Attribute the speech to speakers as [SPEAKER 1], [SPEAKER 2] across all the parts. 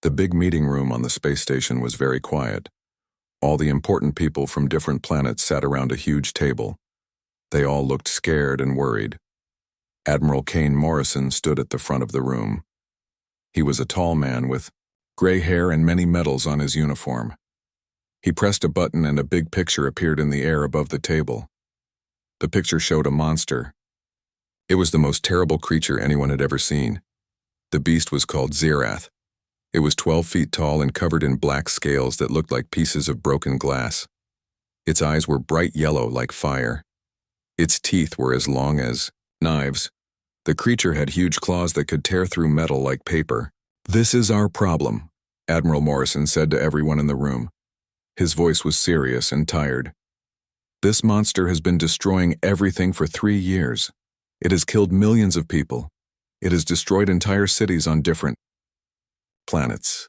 [SPEAKER 1] The big meeting room on the space station was very quiet. All the important people from different planets sat around a huge table. They all looked scared and worried. Admiral Kane Morrison stood at the front of the room. He was a tall man with gray hair and many medals on his uniform. He pressed a button and a big picture appeared in the air above the table. The picture showed a monster. It was the most terrible creature anyone had ever seen. The beast was called Zerath. It was 12 feet tall and covered in black scales that looked like pieces of broken glass. Its eyes were bright yellow like fire. Its teeth were as long as knives. The creature had huge claws that could tear through metal like paper. "This is our problem," Admiral Morrison said to everyone in the room. His voice was serious and tired. "This monster has been destroying everything for 3 years. It has killed millions of people. It has destroyed entire cities on different planets."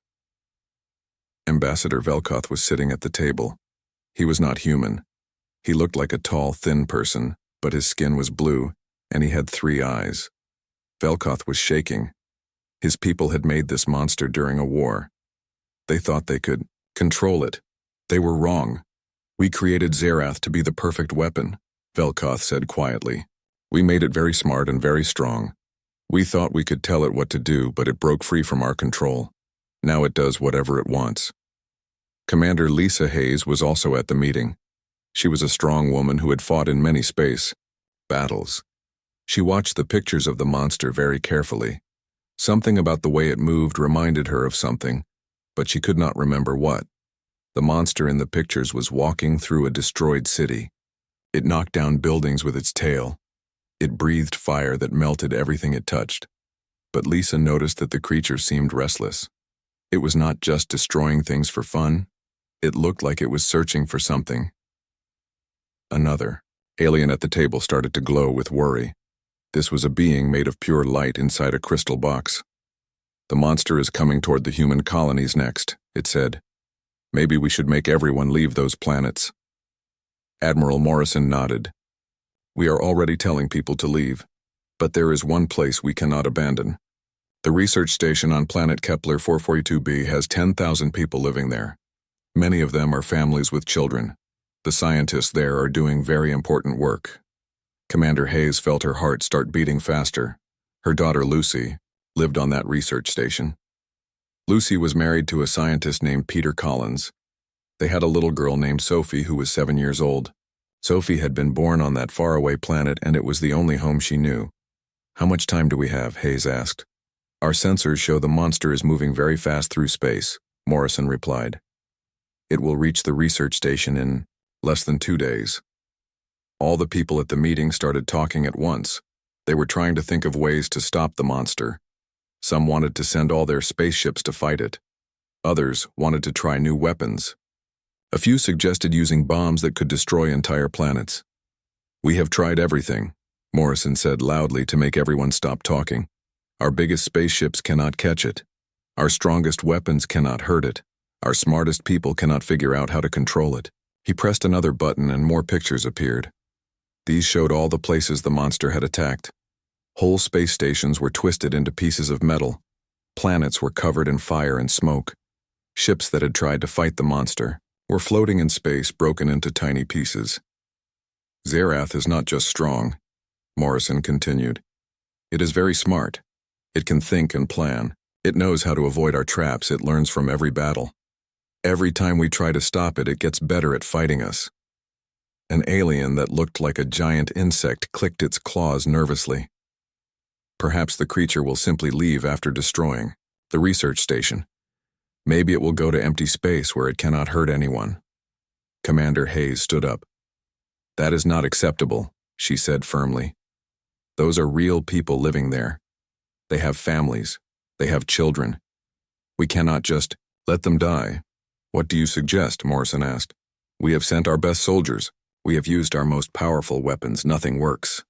[SPEAKER 1] Ambassador Velkoth was sitting at the table. He was not human. He looked like a tall, thin person, but his skin was blue, and he had 3 eyes. Velkoth was shaking. His people had made this monster during a war. They thought they could control it. They were wrong. "We created Zerath to be the perfect weapon," Velkoth said quietly. "We made it very smart and very strong. We thought we could tell it what to do, but it broke free from our control. Now it does whatever it wants." Commander Lisa Hayes was also at the meeting. She was a strong woman who had fought in many space battles. She watched the pictures of the monster very carefully. Something about the way it moved reminded her of something, but she could not remember what. The monster in the pictures was walking through a destroyed city. It knocked down buildings with its tail. It breathed fire that melted everything it touched. But Lisa noticed that the creature seemed restless. It was not just destroying things for fun. It looked like it was searching for something. Another alien at the table started to glow with worry. This was a being made of pure light inside a crystal box. "The monster is coming toward the human colonies next," it said. "Maybe we should make everyone leave those planets." Admiral Morrison nodded. "We are already telling people to leave, but there is one place we cannot abandon. The research station on planet Kepler 442b has 10,000 people living there. Many of them are families with children. The scientists there are doing very important work." Commander Hayes felt her heart start beating faster. Her daughter Lucy lived on that research station. Lucy was married to a scientist named Peter Collins. They had a little girl named Sophie who was 7 years old. Sophie had been born on that faraway planet, and it was the only home she knew. "How much time do we have?" Hayes asked. "Our sensors show the monster is moving very fast through space," Morrison replied. "It will reach the research station in less than 2 days." All the people at the meeting started talking at once. They were trying to think of ways to stop the monster. Some wanted to send all their spaceships to fight it. Others wanted to try new weapons. A few suggested using bombs that could destroy entire planets. "We have tried everything," Morrison said loudly to make everyone stop talking. "Our biggest spaceships cannot catch it. Our strongest weapons cannot hurt it. Our smartest people cannot figure out how to control it." He pressed another button and more pictures appeared. These showed all the places the monster had attacked. Whole space stations were twisted into pieces of metal. Planets were covered in fire and smoke. Ships that had tried to fight the monster were floating in space, broken into tiny pieces. "Zerath is not just strong," Morrison continued. "It is very smart. It can think and plan. It knows how to avoid our traps. It learns from every battle. Every time we try to stop it, it gets better at fighting us." An alien that looked like a giant insect clicked its claws nervously. "Perhaps the creature will simply leave after destroying the research station. Maybe it will go to empty space where it cannot hurt anyone." Commander Hayes stood up. "That is not acceptable," she said firmly. "Those are real people living there. They have families. They have children. We cannot just let them die." "What do you suggest?" Morrison asked. "We have sent our best soldiers. We have used our most powerful weapons. Nothing works."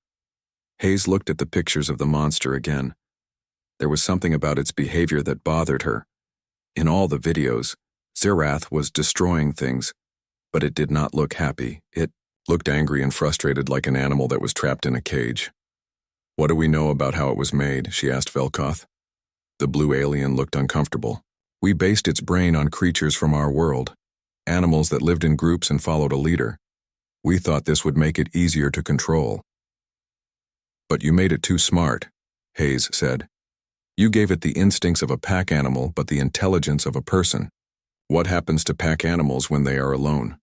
[SPEAKER 1] Hayes looked at the pictures of the monster again. There was something about its behavior that bothered her. In all the videos, Zerath was destroying things, but it did not look happy. It looked angry and frustrated like an animal that was trapped in a cage. "What do we know about how it was made?" she asked Velkoth. The blue alien looked uncomfortable. We based its brain on creatures from our world, animals that lived in groups and followed a leader. We thought this would make it easier to control. But you made it too smart, Hayes said. You gave it the instincts of a pack animal but the intelligence of a person. What happens to pack animals when they are alone?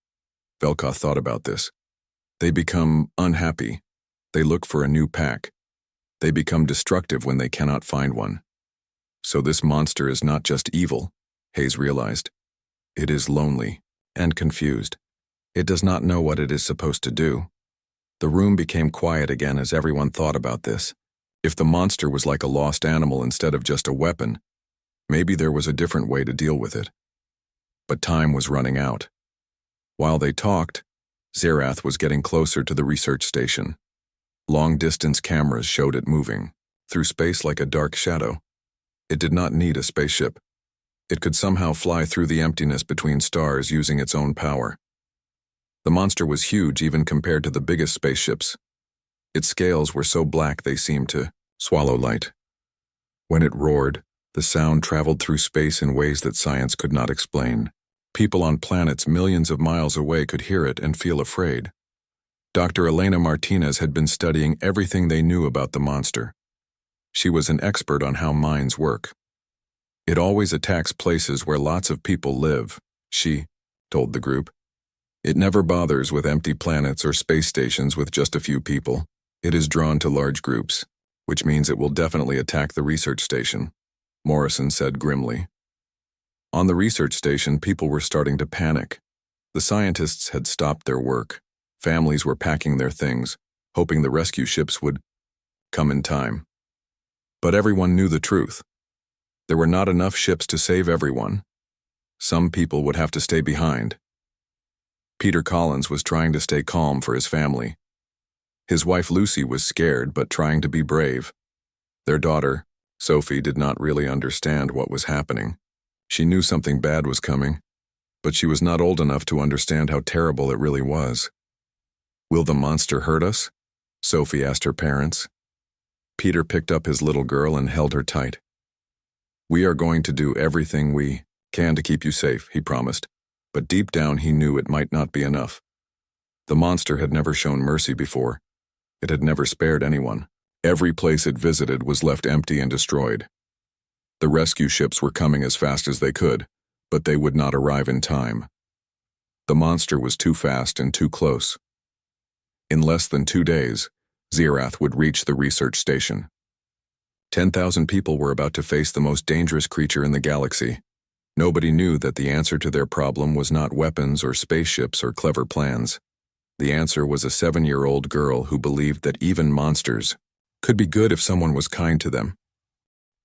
[SPEAKER 1] Velkoth thought about this. They become unhappy. They look for a new pack. They become destructive when they cannot find one. So this monster is not just evil, Hayes realized. It is lonely and confused. It does not know what it is supposed to do. The room became quiet again as everyone thought about this. If the monster was like a lost animal instead of just a weapon, maybe there was a different way to deal with it. But time was running out. While they talked, Zerath was getting closer to the research station. Long-distance cameras showed it moving, through space like a dark shadow. It did not need a spaceship. It could somehow fly through the emptiness between stars using its own power. The monster was huge even compared to the biggest spaceships. Its scales were so black they seemed to swallow light. When it roared, the sound traveled through space in ways that science could not explain. People on planets millions of miles away could hear it and feel afraid. Dr. Elena Martinez had been studying everything they knew about the monster. She was an expert on how minds work. It always attacks places where lots of people live, she told the group. It never bothers with empty planets or space stations with just a few people. It is drawn to large groups, which means it will definitely attack the research station, Morrison said grimly. On the research station, people were starting to panic. The scientists had stopped their work. Families were packing their things, hoping the rescue ships would come in time. But everyone knew the truth. There were not enough ships to save everyone. Some people would have to stay behind. Peter Collins was trying to stay calm for his family. His wife Lucy was scared but trying to be brave. Their daughter, Sophie, did not really understand what was happening. She knew something bad was coming, but she was not old enough to understand how terrible it really was. Will the monster hurt us? Sophie asked her parents. Peter picked up his little girl and held her tight. We are going to do everything we can to keep you safe, he promised, but deep down he knew it might not be enough. The monster had never shown mercy before. It had never spared anyone. Every place it visited was left empty and destroyed. The rescue ships were coming as fast as they could, but they would not arrive in time. The monster was too fast and too close. In less than 2 days, Zerath would reach the research station. 10,000 people were about to face the most dangerous creature in the galaxy. Nobody knew that the answer to their problem was not weapons or spaceships or clever plans. The answer was a 7-year-old girl who believed that even monsters could be good if someone was kind to them.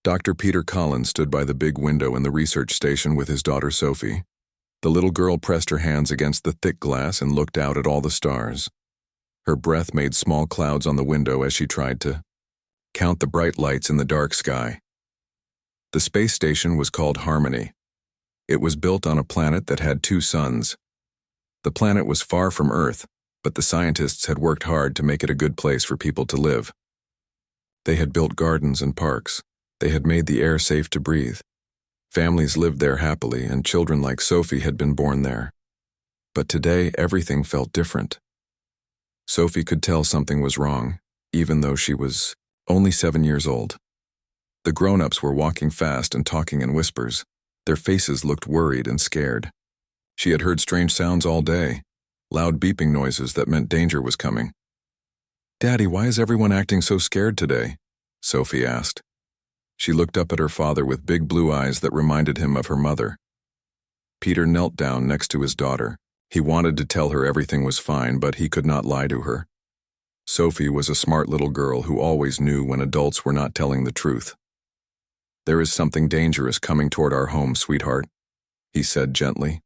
[SPEAKER 1] Dr. Peter Collins stood by the big window in the research station with his daughter Sophie. The little girl pressed her hands against the thick glass and looked out at all the stars. Her breath made small clouds on the window as she tried to count the bright lights in the dark sky. The space station was called Harmony. It was built on a planet that had 2 suns. The planet was far from Earth, but the scientists had worked hard to make it a good place for people to live. They had built gardens and parks. They had made the air safe to breathe. Families lived there happily, and children like Sophie had been born there. But today, everything felt different. Sophie could tell something was wrong, even though she was only 7 years old. The grown-ups were walking fast and talking in whispers. Their faces looked worried and scared. She had heard strange sounds all day, loud beeping noises that meant danger was coming. "Daddy, why is everyone acting so scared today?" Sophie asked. She looked up at her father with big blue eyes that reminded him of her mother. Peter knelt down next to his daughter. He wanted to tell her everything was fine, but he could not lie to her. Sophie was a smart little girl who always knew when adults were not telling the truth. "There is something dangerous coming toward our home, sweetheart," he said gently.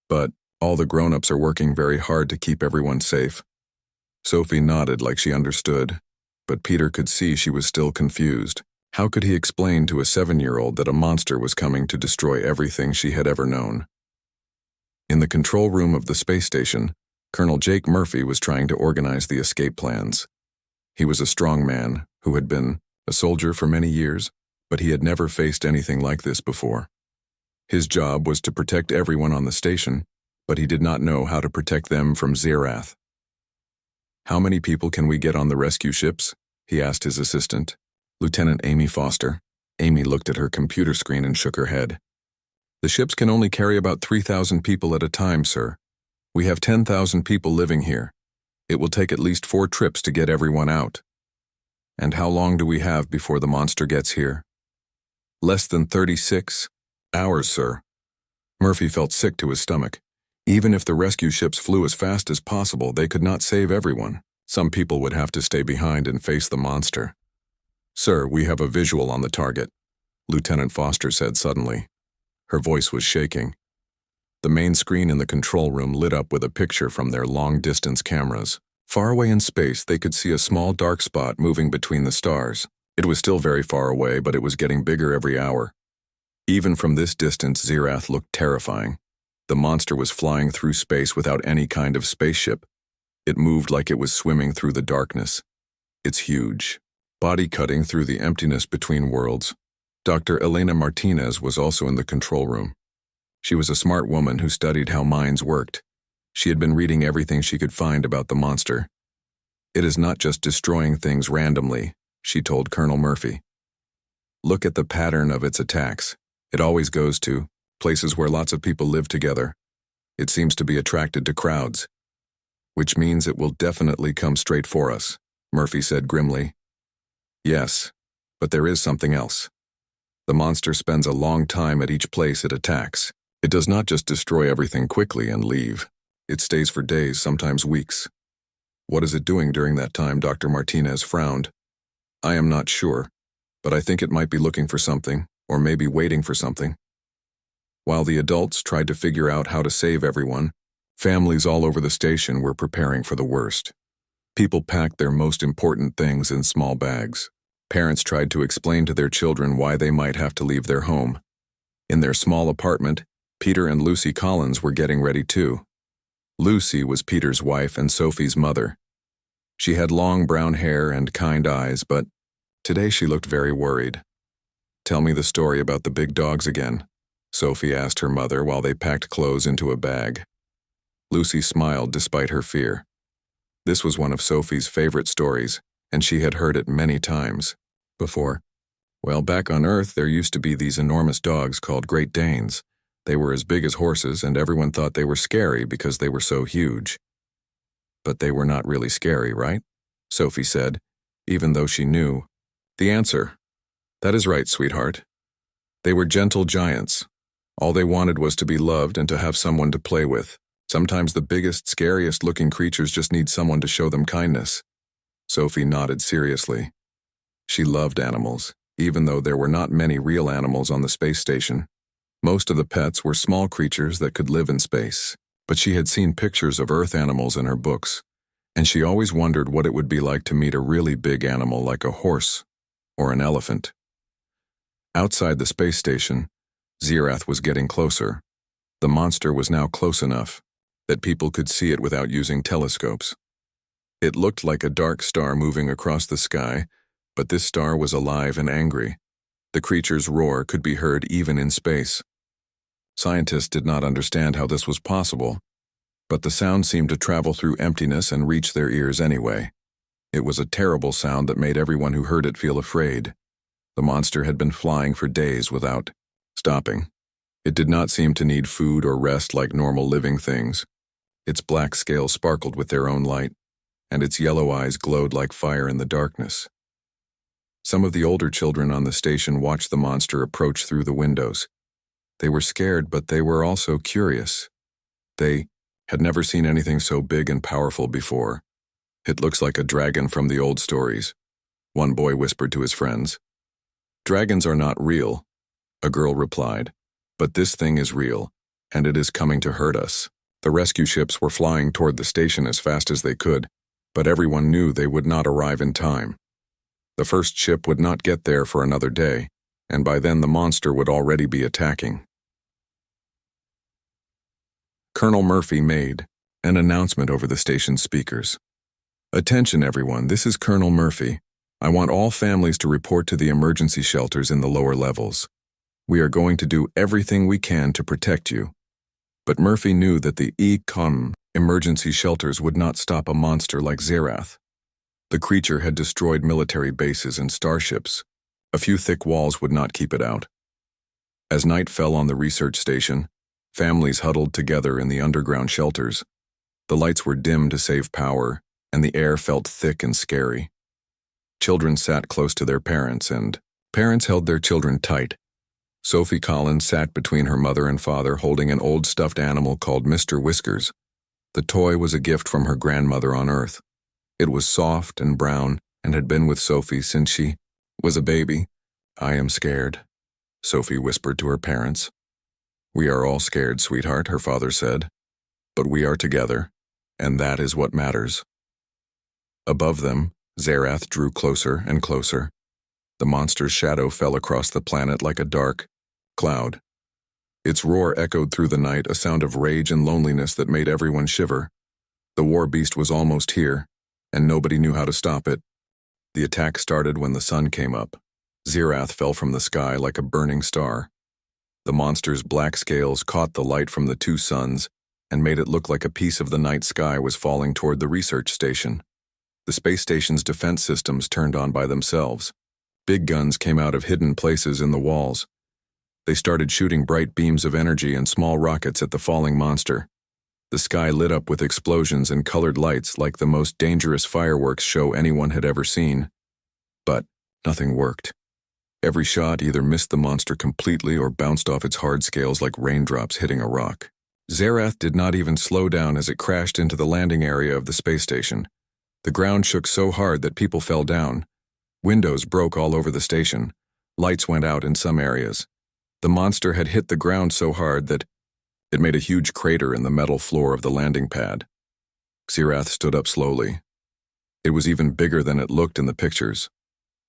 [SPEAKER 1] "But all the grown-ups are working very hard to keep everyone safe." Sophie nodded like she understood, but Peter could see she was still confused. How could he explain to a 7-year-old that a monster was coming to destroy everything she had ever known? In the control room of the space station, Colonel Jake Murphy was trying to organize the escape plans. He was a strong man who had been a soldier for many years, but he had never faced anything like this before. His job was to protect everyone on the station, but he did not know how to protect them from Zirath. "How many people can we get on the rescue ships?" he asked his assistant, Lieutenant Amy Foster. Amy looked at her computer screen and shook her head. "The ships can only carry about 3,000 people at a time, sir. We have 10,000 people living here. It will take at least 4 trips to get everyone out." "And how long do we have before the monster gets here?" "Less than 36 hours, sir." Murphy felt sick to his stomach. Even if the rescue ships flew as fast as possible, they could not save everyone. Some people would have to stay behind and face the monster. "Sir, we have a visual on the target," Lieutenant Foster said suddenly. Her voice was shaking. The main screen in the control room lit up with a picture from their long-distance cameras. Far away in space, they could see a small dark spot moving between the stars. It was still very far away, but it was getting bigger every hour. Even from this distance, Zirath looked terrifying. The monster was flying through space without any kind of spaceship. It moved like it was swimming through the darkness. It's huge, body-cutting through the emptiness between worlds. Dr. Elena Martinez was also in the control room. She was a smart woman who studied how minds worked. She had been reading everything she could find about the monster. "It is not just destroying things randomly," she told Colonel Murphy. "Look at the pattern of its attacks. It always goes to places where lots of people live together. It seems to be attracted to crowds. Which means it will definitely come straight for us," Murphy said grimly. "Yes, but there is something else. The monster spends a long time at each place it attacks. It does not just destroy everything quickly and leave. It stays for days, sometimes weeks." "What is it doing during that time?" Dr. Martinez frowned. "I am not sure, but I think it might be looking for something, or maybe waiting for something." While the adults tried to figure out how to save everyone, families all over the station were preparing for the worst. People packed their most important things in small bags. Parents tried to explain to their children why they might have to leave their home. In their small apartment, Peter and Lucy Collins were getting ready too. Lucy was Peter's wife and Sophie's mother. She had long brown hair and kind eyes, but today she looked very worried. "Tell me the story about the big dogs again," Sophie asked her mother while they packed clothes into a bag. Lucy smiled despite her fear. This was one of Sophie's favorite stories, and she had heard it many times before. "Well, back on Earth, there used to be these enormous dogs called Great Danes. They were as big as horses, and everyone thought they were scary because they were so huge." "But they were not really scary, right?" Sophie said, even though she knew the answer. "That is right, sweetheart. They were gentle giants. All they wanted was to be loved and to have someone to play with. Sometimes the biggest, scariest-looking creatures just need someone to show them kindness." Sophie nodded seriously. She loved animals, even though there were not many real animals on the space station. Most of the pets were small creatures that could live in space, but she had seen pictures of Earth animals in her books, and she always wondered what it would be like to meet a really big animal like a horse or an elephant. Outside the space station, Zirath was getting closer. The monster was now close enough that people could see it without using telescopes. It looked like a dark star moving across the sky, but this star was alive and angry. The creature's roar could be heard even in space. Scientists did not understand how this was possible, but the sound seemed to travel through emptiness and reach their ears anyway. It was a terrible sound that made everyone who heard it feel afraid. The monster had been flying for days without stopping. It did not seem to need food or rest like normal living things. Its black scales sparkled with their own light, and its yellow eyes glowed like fire in the darkness. Some of the older children on the station watched the monster approach through the windows. They were scared, but they were also curious. They had never seen anything so big and powerful before. "It looks like a dragon from the old stories," one boy whispered to his friends. "Dragons are not real," a girl replied, "but this thing is real, and it is coming to hurt us." The rescue ships were flying toward the station as fast as they could, but everyone knew they would not arrive in time. The first ship would not get there for another day, and by then the monster would already be attacking. Colonel Murphy made an announcement over the station's speakers. "Attention everyone, this is Colonel Murphy. I want all families to report to the emergency shelters in the lower levels. We are going to do everything we can to protect you. But Murphy knew that the Econ emergency shelters would not stop a monster like Zerath. The creature had destroyed military bases and starships. A few thick walls would not keep it out. As night fell on the research station, families huddled together in the underground shelters. The lights were dimmed to save power, and the air felt thick and scary. Children sat close to their parents, and parents held their children tight. Sophie Collins sat between her mother and father holding an old stuffed animal called Mr. Whiskers. The toy was a gift from her grandmother on Earth. It was soft and brown and had been with Sophie since she was a baby. "I am scared," Sophie whispered to her parents. "We are all scared, sweetheart," her father said. "But we are together, and that is what matters." Above them, Zerath drew closer and closer. The monster's shadow fell across the planet like a dark cloud. Its roar echoed through the night, a sound of rage and loneliness that made everyone shiver. The Warbeast was almost here, and nobody knew how to stop it. The attack started when the sun came up. Zerath fell from the sky like a burning star. The monster's black scales caught the light from the two suns and made it look like a piece of the night sky was falling toward the research station. The space station's defense systems turned on by themselves. Big guns came out of hidden places in the walls. They started shooting bright beams of energy and small rockets at the falling monster. The sky lit up with explosions and colored lights like the most dangerous fireworks show anyone had ever seen. But nothing worked. Every shot either missed the monster completely or bounced off its hard scales like raindrops hitting a rock. Zerath did not even slow down as it crashed into the landing area of the space station. The ground shook so hard that people fell down. Windows broke all over the station. Lights went out in some areas. The monster had hit the ground so hard that it made a huge crater in the metal floor of the landing pad. Zerath stood up slowly. It was even bigger than it looked in the pictures.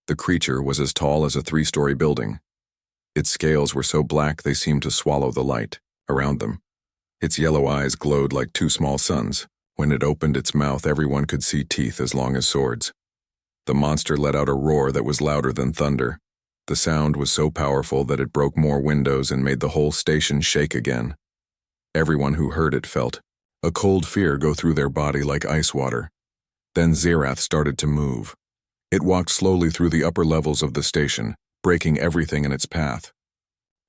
[SPEAKER 1] The creature was as tall as a 3-story building. Its scales were so black they seemed to swallow the light around them. Its yellow eyes glowed like 2 small suns. When it opened its mouth, everyone could see teeth as long as swords. The monster let out a roar that was louder than thunder. The sound was so powerful that it broke more windows and made the whole station shake again. Everyone who heard it felt a cold fear go through their body like ice water. Then Zerath started to move. It walked slowly through the upper levels of the station, breaking everything in its path.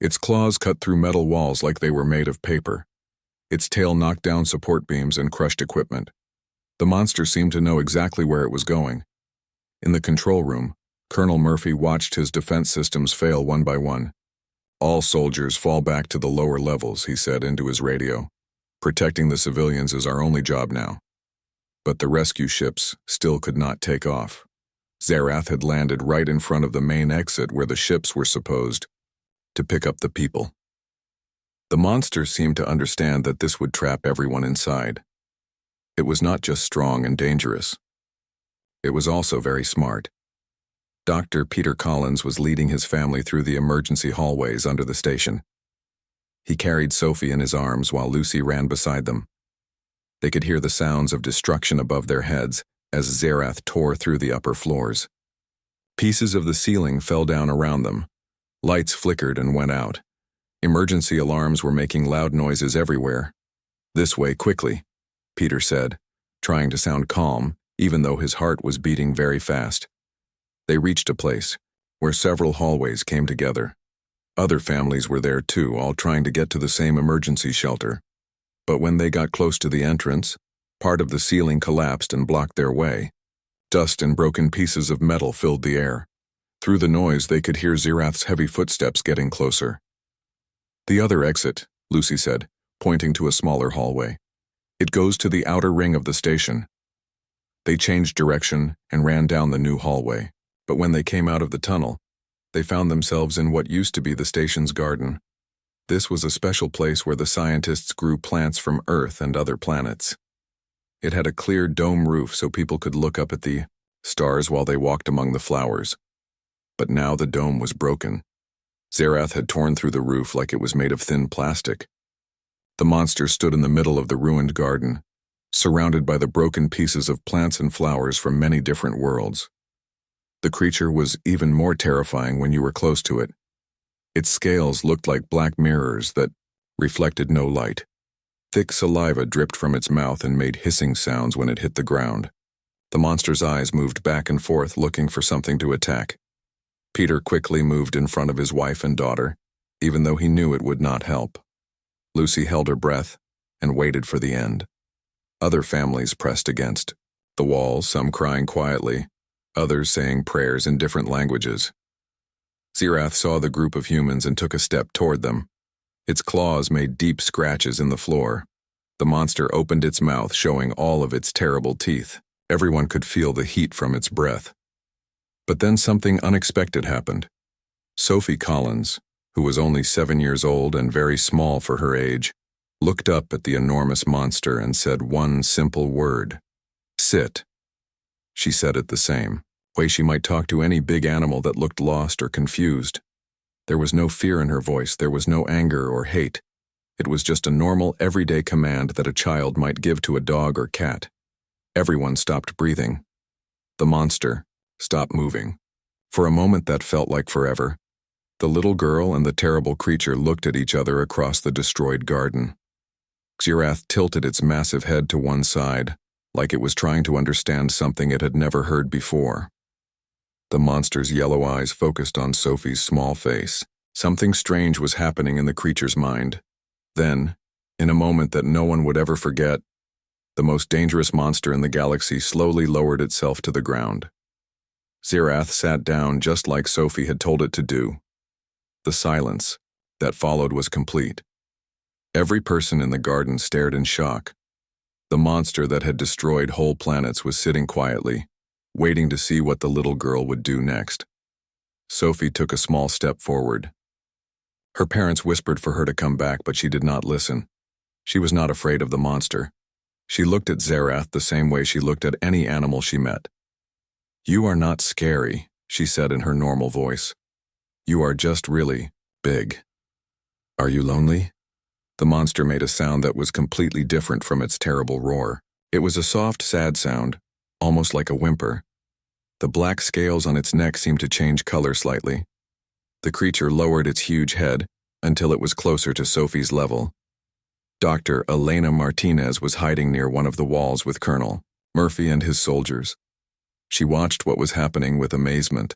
[SPEAKER 1] Its claws cut through metal walls like they were made of paper. Its tail knocked down support beams and crushed equipment. The monster seemed to know exactly where it was going. In the control room, Colonel Murphy watched his defense systems fail one by one. "All soldiers fall back to the lower levels," he said into his radio. "Protecting the civilians is our only job now." But the rescue ships still could not take off. Zerath had landed right in front of the main exit where the ships were supposed to pick up the people. The monster seemed to understand that this would trap everyone inside. It was not just strong and dangerous. It was also very smart. Dr. Peter Collins was leading his family through the emergency hallways under the station. He carried Sophie in his arms while Lucy ran beside them. They could hear the sounds of destruction above their heads as Zerath tore through the upper floors. Pieces of the ceiling fell down around them. Lights flickered and went out. Emergency alarms were making loud noises everywhere. "This way, quickly," Peter said, trying to sound calm, even though his heart was beating very fast. They reached a place where several hallways came together. Other families were there too, all trying to get to the same emergency shelter. But when they got close to the entrance, part of the ceiling collapsed and blocked their way. Dust and broken pieces of metal filled the air. Through the noise, they could hear Zerath's heavy footsteps getting closer. "The other exit," Lucy said, pointing to a smaller hallway. "It goes to the outer ring of the station." They changed direction and ran down the new hallway, but when they came out of the tunnel, they found themselves in what used to be the station's garden. This was a special place where the scientists grew plants from Earth and other planets. It had a clear dome roof so people could look up at the stars while they walked among the flowers. But now the dome was broken. Zerath had torn through the roof like it was made of thin plastic. The monster stood in the middle of the ruined garden, surrounded by the broken pieces of plants and flowers from many different worlds. The creature was even more terrifying when you were close to it. Its scales looked like black mirrors that reflected no light. Thick saliva dripped from its mouth and made hissing sounds when it hit the ground. The monster's eyes moved back and forth, looking for something to attack. Peter quickly moved in front of his wife and daughter, even though he knew it would not help. Lucy held her breath and waited for the end. Other families pressed against the wall, some crying quietly, others saying prayers in different languages. Zerath saw the group of humans and took a step toward them. Its claws made deep scratches in the floor. The monster opened its mouth, showing all of its terrible teeth. Everyone could feel the heat from its breath. But then something unexpected happened. Sophie Collins, who was only 7 years old and very small for her age, looked up at the enormous monster and said one simple word. "Sit." She said it the same way she might talk to any big animal that looked lost or confused. There was no fear in her voice, there was no anger or hate. It was just a normal, everyday command that a child might give to a dog or cat. Everyone stopped breathing. The monster stopped moving. For a moment that felt like forever. The little girl and the terrible creature looked at each other across the destroyed garden. Zerath tilted its massive head to one side, like it was trying to understand something it had never heard before. The monster's yellow eyes focused on Sophie's small face. Something strange was happening in the creature's mind. Then, in a moment that no one would ever forget, the most dangerous monster in the galaxy slowly lowered itself to the ground. Zerath sat down just like Sophie had told it to do. The silence that followed was complete. Every person in the garden stared in shock. The monster that had destroyed whole planets was sitting quietly, waiting to see what the little girl would do next. Sophie took a small step forward. Her parents whispered for her to come back, but she did not listen. She was not afraid of the monster. She looked at Zerath the same way she looked at any animal she met. "You are not scary," she said in her normal voice. "You are just really big. Are you lonely?" The monster made a sound that was completely different from its terrible roar. It was a soft, sad sound, almost like a whimper. The black scales on its neck seemed to change color slightly. The creature lowered its huge head until it was closer to Sophie's level. Dr. Elena Martinez was hiding near one of the walls with Colonel Murphy and his soldiers. She watched what was happening with amazement.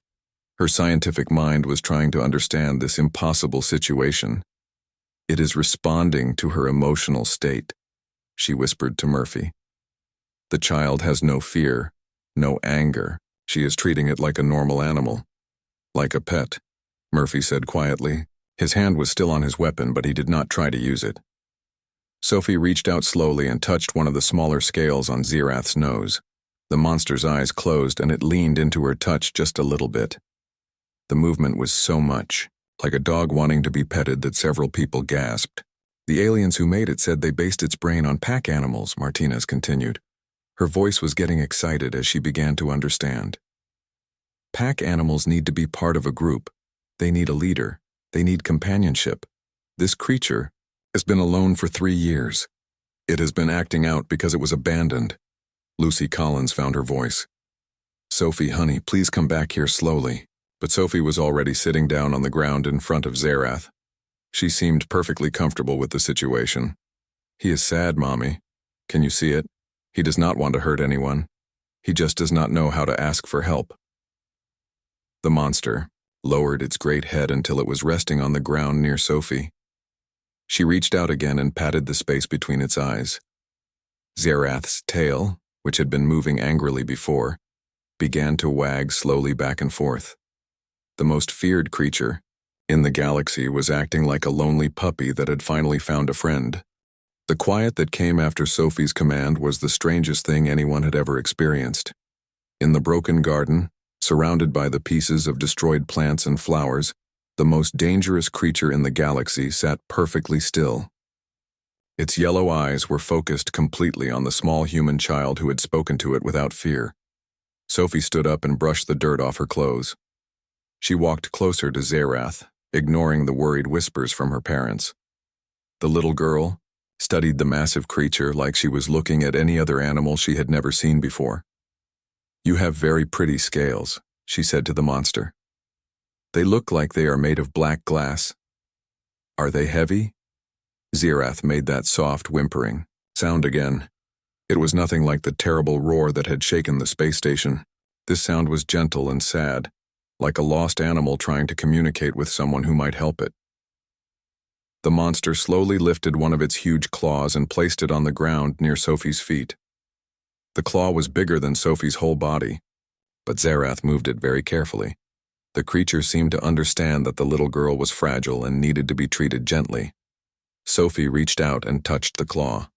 [SPEAKER 1] Her scientific mind was trying to understand this impossible situation. "It is responding to her emotional state," she whispered to Murphy. "The child has no fear, no anger. She is treating it like a normal animal. Like a pet," Murphy said quietly. His hand was still on his weapon, but he did not try to use it. Sophie reached out slowly and touched one of the smaller scales on Zerath's nose. The monster's eyes closed and it leaned into her touch just a little bit. The movement was so much like a dog wanting to be petted that several people gasped. "The aliens who made it said they based its brain on pack animals," Martinez continued. Her voice was getting excited as she began to understand. "Pack animals need to be part of a group. They need a leader. They need companionship. This creature has been alone for 3 years. It has been acting out because it was abandoned." Lucy Collins found her voice. "Sophie, honey, please come back here slowly." But Sophie was already sitting down on the ground in front of Zerath. She seemed perfectly comfortable with the situation. "He is sad, Mommy. Can you see it? He does not want to hurt anyone. He just does not know how to ask for help." The monster lowered its great head until it was resting on the ground near Sophie. She reached out again and patted the space between its eyes. Zerath's tail, which had been moving angrily before, began to wag slowly back and forth. The most feared creature in the galaxy was acting like a lonely puppy that had finally found a friend. The quiet that came after Sophie's command was the strangest thing anyone had ever experienced. In the broken garden, surrounded by the pieces of destroyed plants and flowers, the most dangerous creature in the galaxy sat perfectly still. Its yellow eyes were focused completely on the small human child who had spoken to it without fear. Sophie stood up and brushed the dirt off her clothes. She walked closer to Zerath, ignoring the worried whispers from her parents. The little girl studied the massive creature like she was looking at any other animal she had never seen before. "You have very pretty scales," she said to the monster. They look like they are made of black glass. Are they heavy? Zerath made that soft, whimpering sound again. It was nothing like the terrible roar that had shaken the space station. This sound was gentle and sad, like a lost animal trying to communicate with someone who might help it. The monster slowly lifted one of its huge claws and placed it on the ground near Sophie's feet. The claw was bigger than Sophie's whole body, but Zerath moved it very carefully. The creature seemed to understand that the little girl was fragile and needed to be treated gently. Sophie reached out and touched the claw.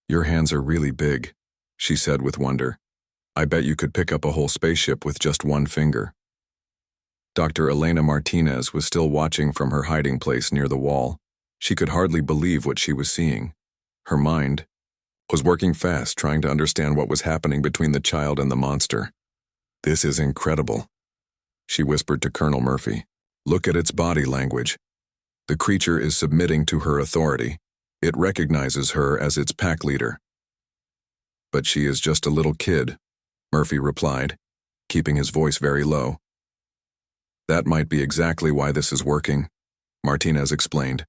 [SPEAKER 1] "Your hands are really big," she said with wonder. "I bet you could pick up a whole spaceship with just one finger." Dr. Elena Martinez was still watching from her hiding place near the wall. She could hardly believe what she was seeing. Her mind was working fast, trying to understand what was happening between the child and the monster. "This is incredible," she whispered to Colonel Murphy. "Look at its body language. The creature is submitting to her authority. It recognizes her as its pack leader." "But she is just a little kid," Murphy replied, keeping his voice very low. "That might be exactly why this is working," Martinez explained.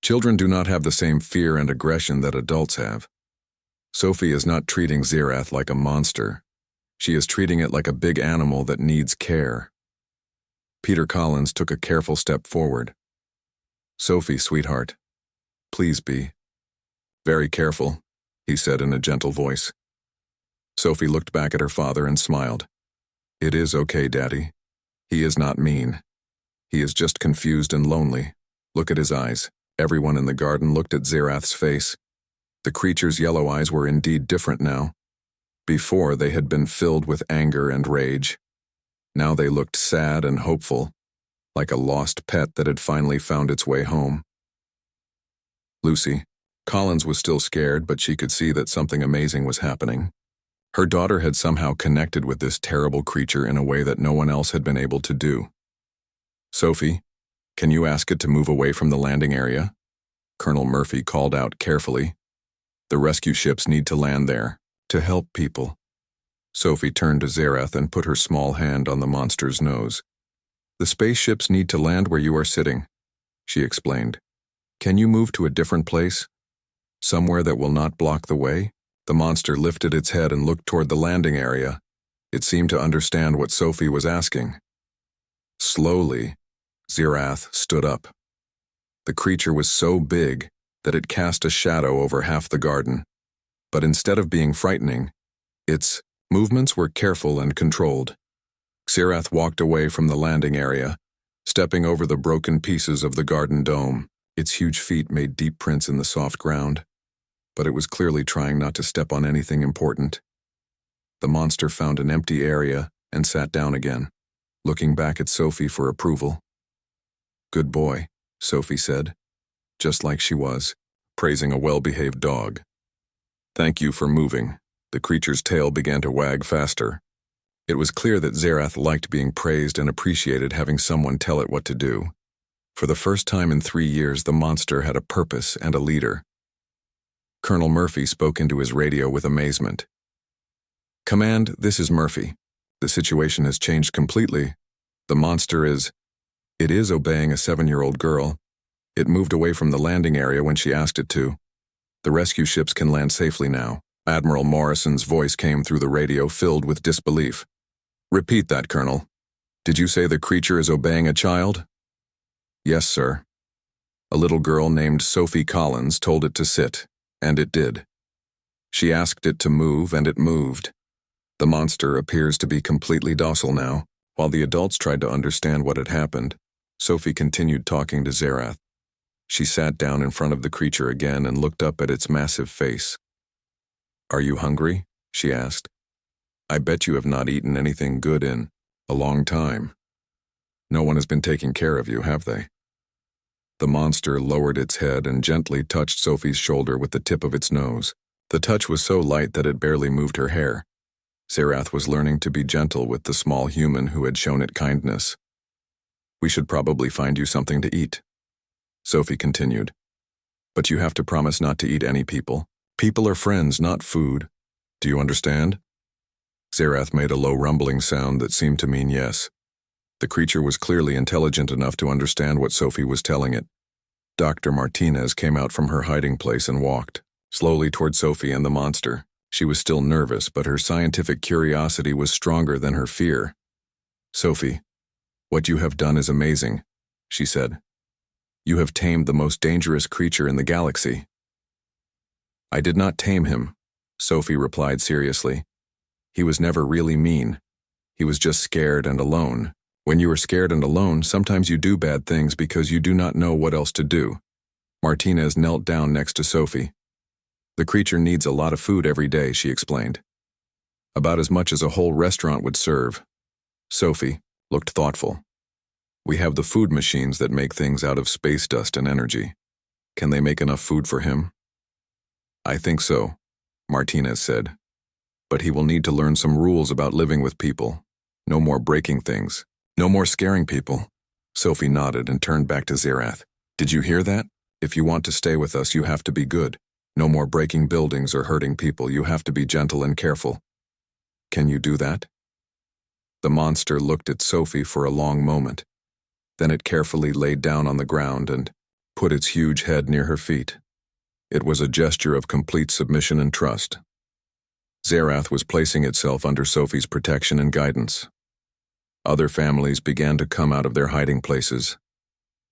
[SPEAKER 1] "Children do not have the same fear and aggression that adults have. Sophie is not treating Zerath like a monster. She is treating it like a big animal that needs care." Peter Collins took a careful step forward. "Sophie, sweetheart, please be very careful," he said in a gentle voice. Sophie looked back at her father and smiled. "It is okay, Daddy. He is not mean. He is just confused and lonely. Look at his eyes." Everyone in the garden looked at Zerath's face. The creature's yellow eyes were indeed different now. Before, they had been filled with anger and rage. Now they looked sad and hopeful, like a lost pet that had finally found its way home. Lucy. Collins was still scared, but she could see that something amazing was happening. Her daughter had somehow connected with this terrible creature in a way that no one else had been able to do. "Sophie, can you ask it to move away from the landing area?" Colonel Murphy called out carefully. "The rescue ships need to land there, to help people." Sophie turned to Zerath and put her small hand on the monster's nose. "The spaceships need to land where you are sitting," she explained. "Can you move to a different place? Somewhere that will not block the way?" The monster lifted its head and looked toward the landing area. It seemed to understand what Sophie was asking. Slowly, Zerath stood up. The creature was so big that it cast a shadow over half the garden. But instead of being frightening, its movements were careful and controlled. Zerath walked away from the landing area, stepping over the broken pieces of the garden dome. Its huge feet made deep prints in the soft ground, but it was clearly trying not to step on anything important. The monster found an empty area and sat down again, looking back at Sophie for approval. "Good boy," Sophie said, just like she was, praising a well-behaved dog. "Thank you for moving." The creature's tail began to wag faster. It was clear that Zerath liked being praised and appreciated having someone tell it what to do. For the first time in 3 years, the monster had a purpose and a leader. Colonel Murphy spoke into his radio with amazement. "Command, this is Murphy. The situation has changed completely. The monster is obeying a 7-year-old girl. It moved away from the landing area when she asked it to. The rescue ships can land safely now." Admiral Morrison's voice came through the radio, filled with disbelief. "Repeat that, Colonel. Did you say the creature is obeying a child?" "Yes, sir. A little girl named Sophie Collins told it to sit, and it did. She asked it to move, and it moved. The monster appears to be completely docile now." While the adults tried to understand what had happened, Sophie continued talking to Zerath. She sat down in front of the creature again and looked up at its massive face. "Are you hungry?" she asked. "I bet you have not eaten anything good in a long time. No one has been taking care of you, have they?" The monster lowered its head and gently touched Sophie's shoulder with the tip of its nose. The touch was so light that it barely moved her hair. Zerath was learning to be gentle with the small human who had shown it kindness. "We should probably find you something to eat," Sophie continued. "But you have to promise not to eat any people. People are friends, not food. Do you understand?" Zerath made a low rumbling sound that seemed to mean yes. The creature was clearly intelligent enough to understand what Sophie was telling it. Dr. Martinez came out from her hiding place and walked slowly toward Sophie and the monster. She was still nervous, but her scientific curiosity was stronger than her fear. "Sophie, what you have done is amazing," she said. "You have tamed the most dangerous creature in the galaxy." "I did not tame him," Sophie replied seriously. "He was never really mean. He was just scared and alone. When you are scared and alone, sometimes you do bad things because you do not know what else to do." Martinez knelt down next to Sophie. "The creature needs a lot of food every day," she explained. "About as much as a whole restaurant would serve." Sophie looked thoughtful. "We have the food machines that make things out of space dust and energy. Can they make enough food for him?" "I think so," Martinez said. "But he will need to learn some rules about living with people. No more breaking things. No more scaring people." Sophie nodded and turned back to Zerath. "Did you hear that? If you want to stay with us, you have to be good. No more breaking buildings or hurting people. You have to be gentle and careful. Can you do that?" The monster looked at Sophie for a long moment. Then it carefully laid down on the ground and put its huge head near her feet. It was a gesture of complete submission and trust. Zerath was placing itself under Sophie's protection and guidance. Other families began to come out of their hiding places.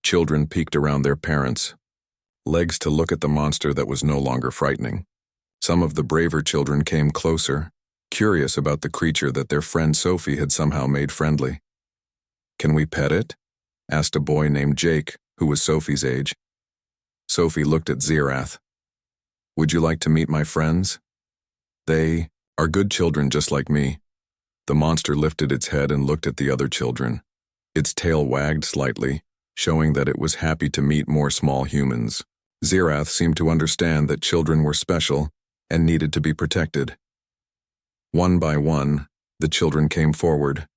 [SPEAKER 1] Children peeked around their parents' legs to look at the monster that was no longer frightening. Some of the braver children came closer, curious about the creature that their friend Sophie had somehow made friendly. "Can we pet it?" asked a boy named Jake, who was Sophie's age. Sophie looked at Zerath. "Would you like to meet my friends? They are good children just like me." The monster lifted its head and looked at the other children. Its tail wagged slightly, showing that it was happy to meet more small humans. Zerath seemed to understand that children were special and needed to be protected. One by one, the children came forward.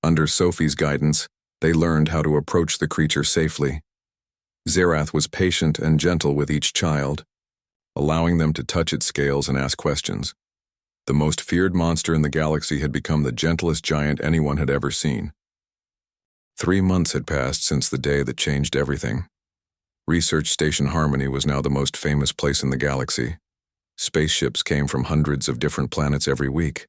[SPEAKER 1] Under Sophie's guidance, they learned how to approach the creature safely. Zerath was patient and gentle with each child, allowing them to touch its scales and ask questions. The most feared monster in the galaxy had become the gentlest giant anyone had ever seen. 3 months had passed since the day that changed everything. Research Station Harmony was now the most famous place in the galaxy. Spaceships came from hundreds of different planets every week.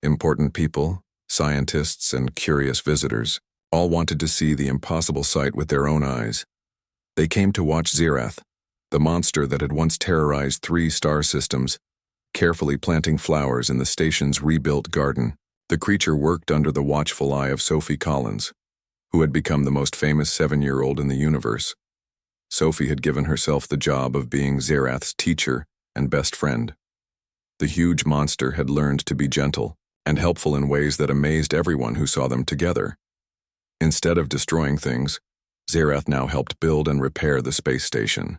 [SPEAKER 1] Important people, scientists, and curious visitors all wanted to see the impossible sight with their own eyes. They came to watch Zerath, the monster that had once terrorized 3 star systems, carefully planting flowers in the station's rebuilt garden. The creature worked under the watchful eye of Sophie Collins, who had become the most famous 7-year-old in the universe. Sophie had given herself the job of being Zerath's teacher and best friend. The huge monster had learned to be gentle and helpful in ways that amazed everyone who saw them together. Instead of destroying things, Zerath now helped build and repair the space station.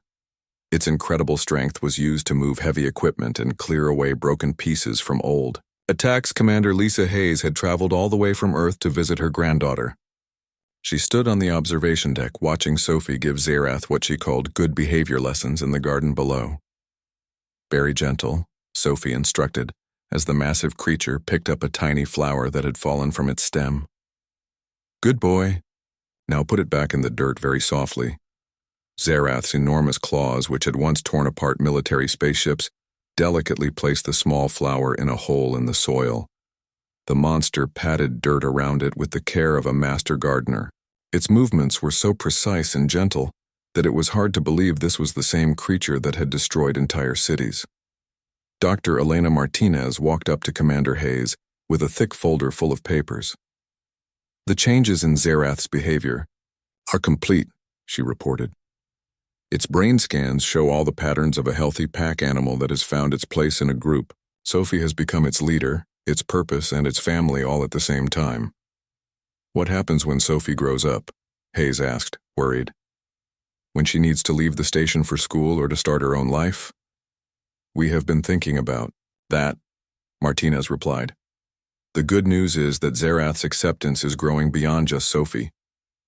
[SPEAKER 1] Its incredible strength was used to move heavy equipment and clear away broken pieces from old attacks. Commander Lisa Hayes had traveled all the way from Earth to visit her granddaughter. She stood on the observation deck watching Sophie give Zerath what she called good behavior lessons in the garden below. "Very gentle," Sophie instructed, as the massive creature picked up a tiny flower that had fallen from its stem. "Good boy. Now put it back in the dirt very softly." Zerath's enormous claws, which had once torn apart military spaceships, delicately placed the small flower in a hole in the soil. The monster patted dirt around it with the care of a master gardener. Its movements were so precise and gentle that it was hard to believe this was the same creature that had destroyed entire cities. Dr. Elena Martinez walked up to Commander Hayes with a thick folder full of papers. "The changes in Zerath's behavior are complete," she reported. "Its brain scans show all the patterns of a healthy pack animal that has found its place in a group. Sophie has become its leader, its purpose, and its family all at the same time." "What happens when Sophie grows up?" Hayes asked, worried. "When she needs to leave the station for school or to start her own life?" "We have been thinking about that," Martinez replied. "The good news is that Zerath's acceptance is growing beyond just Sophie.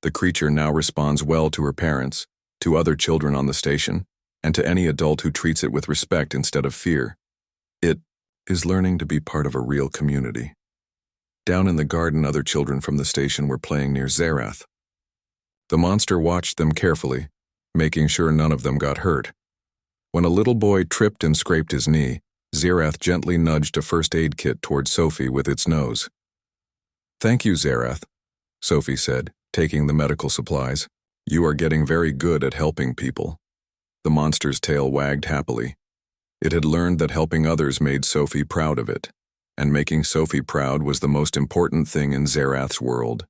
[SPEAKER 1] The creature now responds well to her parents, to other children on the station, and to any adult who treats it with respect instead of fear. It is learning to be part of a real community." Down in the garden, other children from the station were playing near Zerath. The monster watched them carefully, making sure none of them got hurt. When a little boy tripped and scraped his knee, Zerath gently nudged a first aid kit toward Sophie with its nose. "Thank you, Zerath," Sophie said, taking the medical supplies. "You are getting very good at helping people." The monster's tail wagged happily. It had learned that helping others made Sophie proud of it, and making Sophie proud was the most important thing in Zerath's world.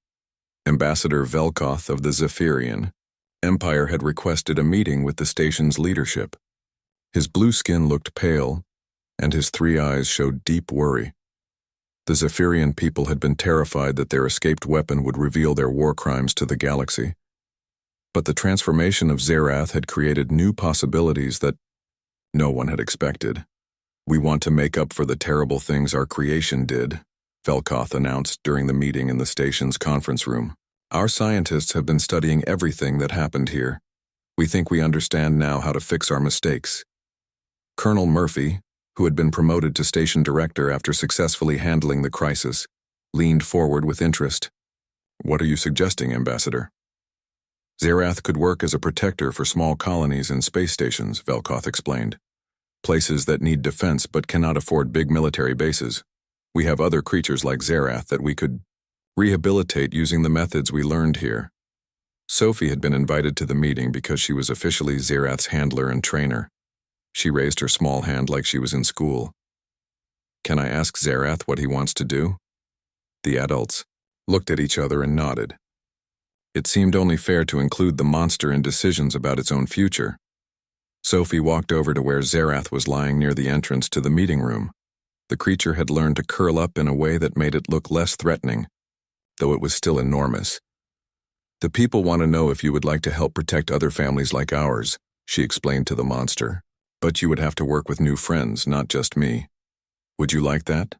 [SPEAKER 1] Ambassador Velkoth of the Zephyrian Empire had requested a meeting with the station's leadership. His blue skin looked pale, and his 3 eyes showed deep worry. The Zephyrian people had been terrified that their escaped weapon would reveal their war crimes to the galaxy. But the transformation of Zerath had created new possibilities that no one had expected. "We want to make up for the terrible things our creation did," Velkoth announced during the meeting in the station's conference room. "Our scientists have been studying everything that happened here. We think we understand now how to fix our mistakes." Colonel Murphy, who had been promoted to station director after successfully handling the crisis, leaned forward with interest. "What are you suggesting, Ambassador?" "Zerath could work as a protector for small colonies and space stations," Velkoth explained. "Places that need defense but cannot afford big military bases. We have other creatures like Zerath that we could rehabilitate using the methods we learned here." Sophie had been invited to the meeting because she was officially Zerath's handler and trainer. She raised her small hand like she was in school. "Can I ask Zerath what he wants to do?" The adults looked at each other and nodded. It seemed only fair to include the monster in decisions about its own future. Sophie walked over to where Zerath was lying near the entrance to the meeting room. The creature had learned to curl up in a way that made it look less threatening, though it was still enormous. "The people want to know if you would like to help protect other families like ours," she explained to the monster. "But you would have to work with new friends, not just me. Would you like that?"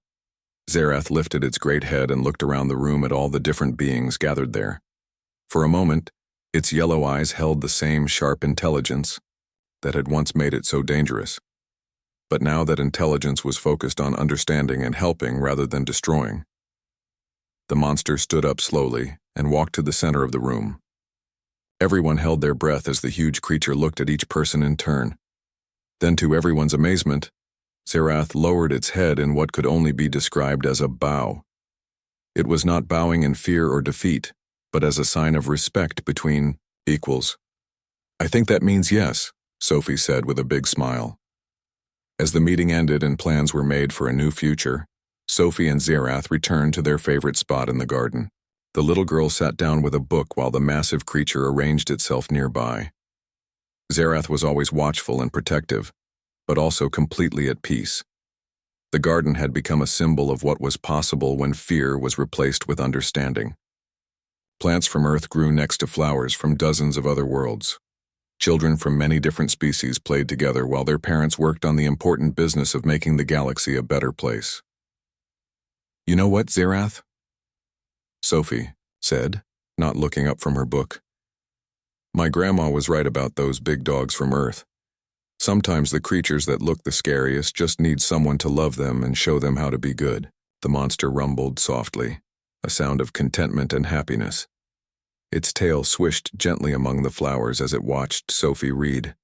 [SPEAKER 1] Zerath lifted its great head and looked around the room at all the different beings gathered there. For a moment, its yellow eyes held the same sharp intelligence that had once made it so dangerous. But now that intelligence was focused on understanding and helping rather than destroying. The monster stood up slowly and walked to the center of the room. Everyone held their breath as the huge creature looked at each person in turn. Then, to everyone's amazement, Zerath lowered its head in what could only be described as a bow. It was not bowing in fear or defeat, but as a sign of respect between equals. "I think that means yes," Sophie said with a big smile. As the meeting ended and plans were made for a new future, Sophie and Zerath returned to their favorite spot in the garden. The little girl sat down with a book while the massive creature arranged itself nearby. Zerath was always watchful and protective, but also completely at peace. The garden had become a symbol of what was possible when fear was replaced with understanding. Plants from Earth grew next to flowers from dozens of other worlds. Children from many different species played together while their parents worked on the important business of making the galaxy a better place. "You know what, Zerath?" Sophie said, not looking up from her book. "My grandma was right about those big dogs from Earth. Sometimes the creatures that look the scariest just need someone to love them and show them how to be good." The monster rumbled softly, a sound of contentment and happiness. Its tail swished gently among the flowers as it watched Sophie read.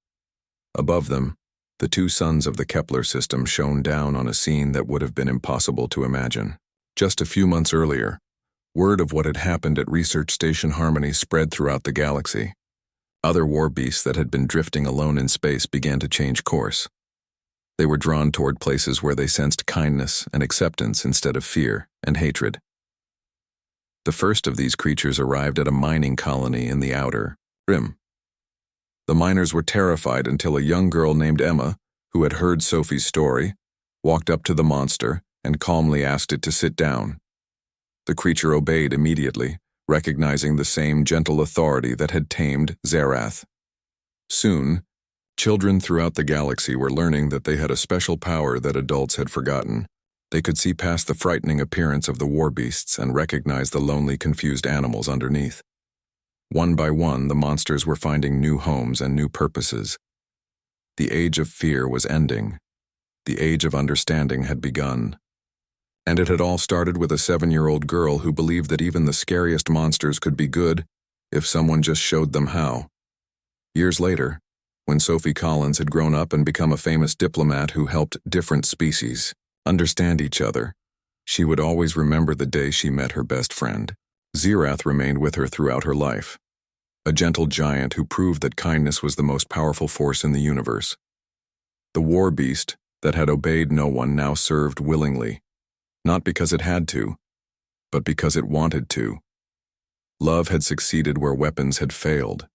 [SPEAKER 1] Above them, the 2 suns of the Kepler system shone down on a scene that would have been impossible to imagine. Just a few months earlier, word of what had happened at Research Station Harmony spread throughout the galaxy. Other warbeasts that had been drifting alone in space began to change course. They were drawn toward places where they sensed kindness and acceptance instead of fear and hatred. The first of these creatures arrived at a mining colony in the outer rim. The miners were terrified until a young girl named Emma, who had heard Sophie's story, walked up to the monster and calmly asked it to sit down. The creature obeyed immediately, recognizing the same gentle authority that had tamed Zerath. Soon, children throughout the galaxy were learning that they had a special power that adults had forgotten. They could see past the frightening appearance of the warbeasts and recognize the lonely, confused animals underneath. One by one, the monsters were finding new homes and new purposes. The age of fear was ending. The age of understanding had begun. And it had all started with a 7-year-old girl who believed that even the scariest monsters could be good if someone just showed them how. Years later, when Sophie Collins had grown up and become a famous diplomat who helped different species understand each other, she would always remember the day she met her best friend. Zirath remained with her throughout her life, a gentle giant who proved that kindness was the most powerful force in the universe. The Warbeast that had obeyed no one now served willingly, not because it had to, but because it wanted to. Love had succeeded where weapons had failed.